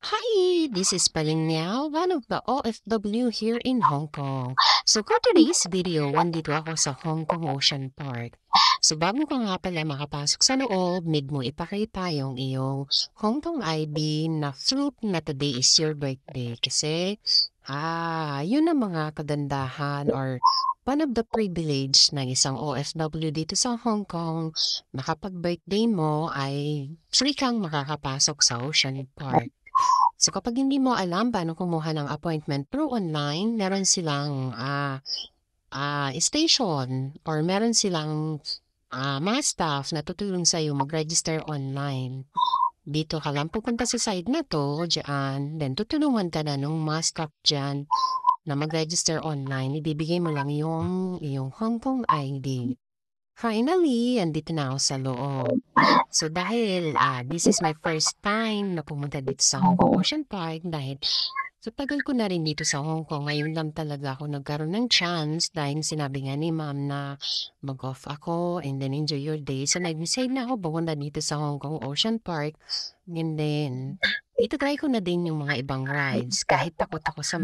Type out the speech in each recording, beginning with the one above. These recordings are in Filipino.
Hi, this is Paling Miao, one of the OFW here in Hong Kong. So for today's video, nandito ako sa Hong Kong Ocean Park. So bago ka nga pala makapasok sa loob, need mo ipakita yung iyong Hong Kong ID na proof na today is your birthday. Kasi, yun ang mga kagandahan or one of the privilege ng isang OFW dito sa Hong Kong. Makapag-birthday mo ay free kang makakapasok sa Ocean Park. So kapag hindi mo alam paano kumuha ng appointment through online, meron silang station or meron silang mga staff na tutulong sa'yo mag-register online. Dito ka lang pupunta sa site na to, dyan, then tutulungan ka na nung mga staff dyan na mag-register online. Ibibigay mo lang yung Hong Kong ID. Finally, andito na ako sa loob. So dahil this is my first time na pumunta dito sa Hong Kong Ocean Park dahil sa tagal ko na rin dito sa Hong Kong, ngayon lang talaga ako nagkaroon ng chance dahil sinabi nga ni ma'am na mag-off ako and then enjoy your day. So nag-decide na ako pumunta dito sa Hong Kong Ocean Park and then ito-try ko na din yung mga ibang rides kahit takot ako sa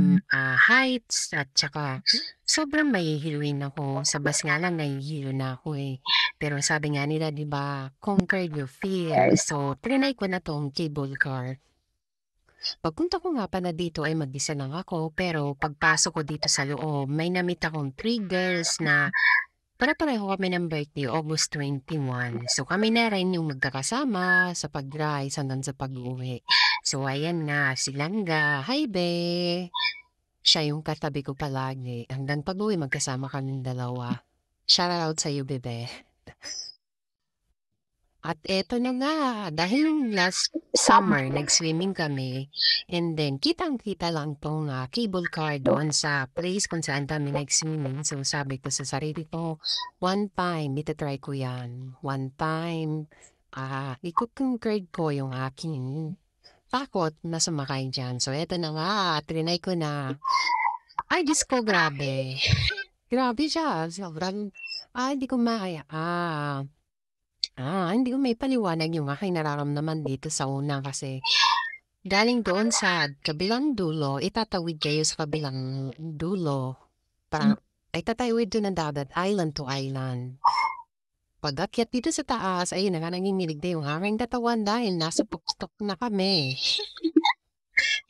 heights at saka sobrang mahihiluin ako. Sa bus nga lang nahihilo na ako eh. Pero sabi nga nila, di ba, conquer your fear. So, trinay ko na tong cable car. Pagpunta ko nga pala dito ay mag-isa lang ako, pero pagpasok ko dito sa loob, may namit akong 3 girls na para-pareho kami ng birthday, August 21. So, kami na rin yung magkakasama sa pag-rise hanggang sa pag-uwi. So, ayan nga, si Langga. Hi, be! Siya yung katabi ko palagi. Hanggang pag-uwi, magkasama kaming dalawa. Shout out sa'yo, bebe. At eto na nga, dahil nung last summer, nag-swimming kami, and then kitang-kita lang tong cable car doon sa place kung saan kami nag-swimming. So sabi ko sa sarili ko, one time, itatry ko yan. One time, i-concurred ko yung aking takot na sumakay dyan. So eto na nga, trinay ko na. Ay, Diyos ko, grabe. Grabe siya, sobrang, hindi ko makaya. Hindi ko maipaliwanag yung aking nararamdaman dito sa una kasi galing doon sa kabilang dulo, itatawid kayo sa kabilang dulo. Parang, ay tatawid doon ng dagat, island to island. Pag-akyat dito sa taas, ayun na nga nanginginig na yung aking katawan dahil nasa puktok na kami.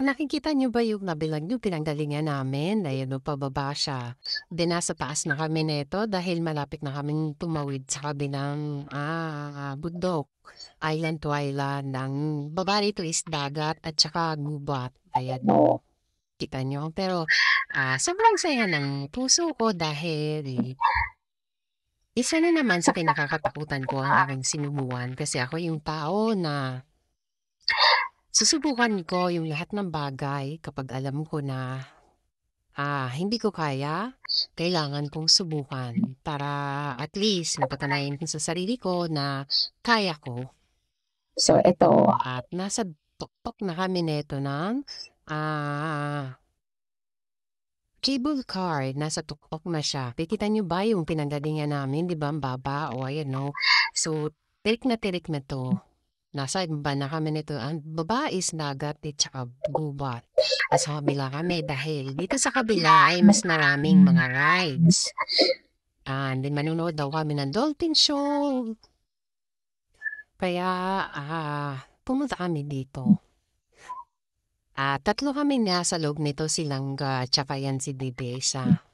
Nakikita niyo ba yung nabilang yung pinanggalingan namin? Ayun, no, pababa siya. Then nasa taas na kami neto dahil malapit na kaming tumawid sa kabilang bundok. Island to island. Ang baba nito is dagat at saka gubat. Ayan, no. Kita niyo. Pero sobrang saya ng puso ko dahil isa na naman sa kinakakatakutan ko ang aking sinubuan kasi ako yung tao na susubukan ko yung lahat ng bagay kapag alam ko na hindi ko kaya, kailangan kong subukan para at least napatunayan ko sa sarili ko na kaya ko. So ito, at nasa tuktok na kami neto ng cable car, nasa tuktok na siya. Kikita niyo ba yung pinanggalingan namin, di ba, ang baba? O ayan, no? So, tirik na to. Nasa iba na kami nito. Ang baba is dagat at saka gubat. At sa kabila kami dahil dito sa kabila ay mas maraming mga rides. And then manunood daw kami ng dolphin show. Kaya pumunta kami dito. Tatlo kami nasa loob nito, si Langga, tsaka yan si Didesa.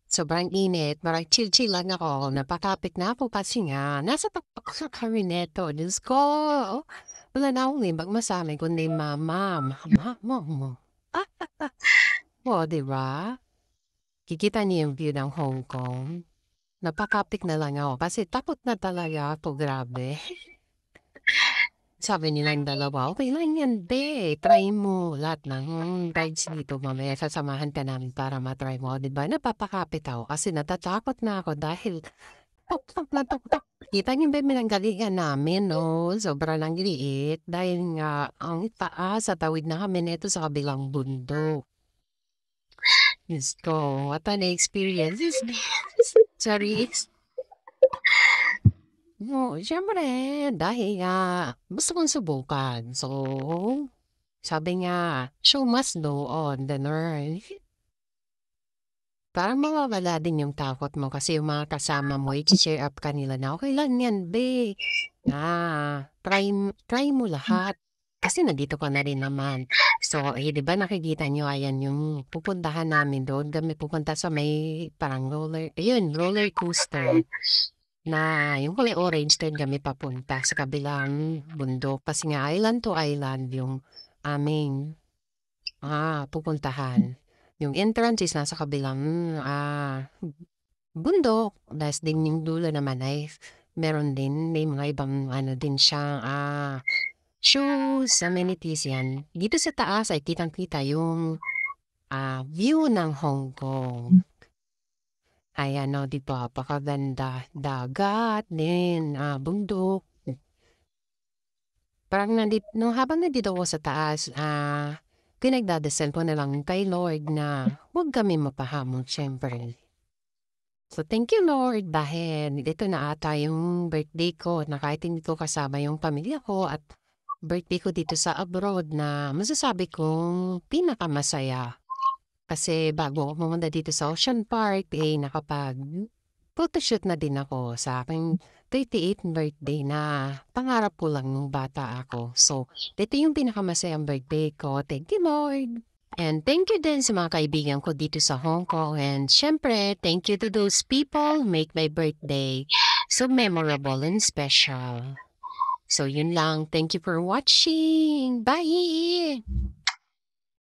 Sobrang init, marang chill-chill lang ako. Napakapit na ako kasi nga, nasa takpak sa kami neto. Diyos ko, wala na akong ibang masabi kundi mama, mo. O, diba? Kikita niyo yung view ng Hong Kong. Napakapit na lang ako kasi takot na talaga ako, grabe. Sabi nila yung dalawa, okay lang yan, be. Try mo lahat ng rides dito. Mamaya sasamahan ka namin para matry mo. Diba? Napapakapit ako kasi natatakot na ako dahil tok na tok. Kita niyo ba pinanggalingan namin, no? Sobrang ang liit dahil nga ang taas sa tawid na kami neto sa kabilang bundok. Diyos ko, what an experience is this? Sorry. Oo, siyempre dahil nga gusto kong subukan. So, sabi nga, "Show must go on, then learn." Parang mawawala din yung takot mo kasi yung mga kasama mo i-che-cheer up ka nila na, "Okey lang yan be, try mo lahat." Kasi nandito ka na rin naman. So, 'di ba nakikita niyo ayan yung pupuntahan namin doon kami pupunta sa may parang roller coaster na yung kulay orange dun kami papunta sa kabilang bundok kasi nga island to island yung aming, pupuntahan. Yung entrance is nasa kabilang, bundok ta's din yung dulo naman ay meron din may mga ibang ano din siyang, shoes, amenities 'yan. Dito sa taas ay kitang-kita yung, view ng Hong Kong. Ayan 'no, 'di ba apakaganda, dagat din, bundok. Parang nung habang nandito ako sa taas, pinagdadasal ko na lang kay Lord na huwag kami mapahamak siyempre. So, thank you Lord dahil ito na ata yung birthday ko na kahit hindi ko kasama yung pamilya ko at birthday ko dito sa abroad na masasabi kong pinakamasaya. Kasi bago ako pumunta dito sa Ocean Park, nakapag-photoshoot na din ako sa aking 38th birthday na pangarap ko lang nung bata ako. So, ito yung pinakamasayang birthday ko. Thank you, Lord. And thank you din sa mga kaibigan ko dito sa Hong Kong. And syempre, thank you to those people who make my birthday so memorable and special. So, yun lang. Thank you for watching. Bye!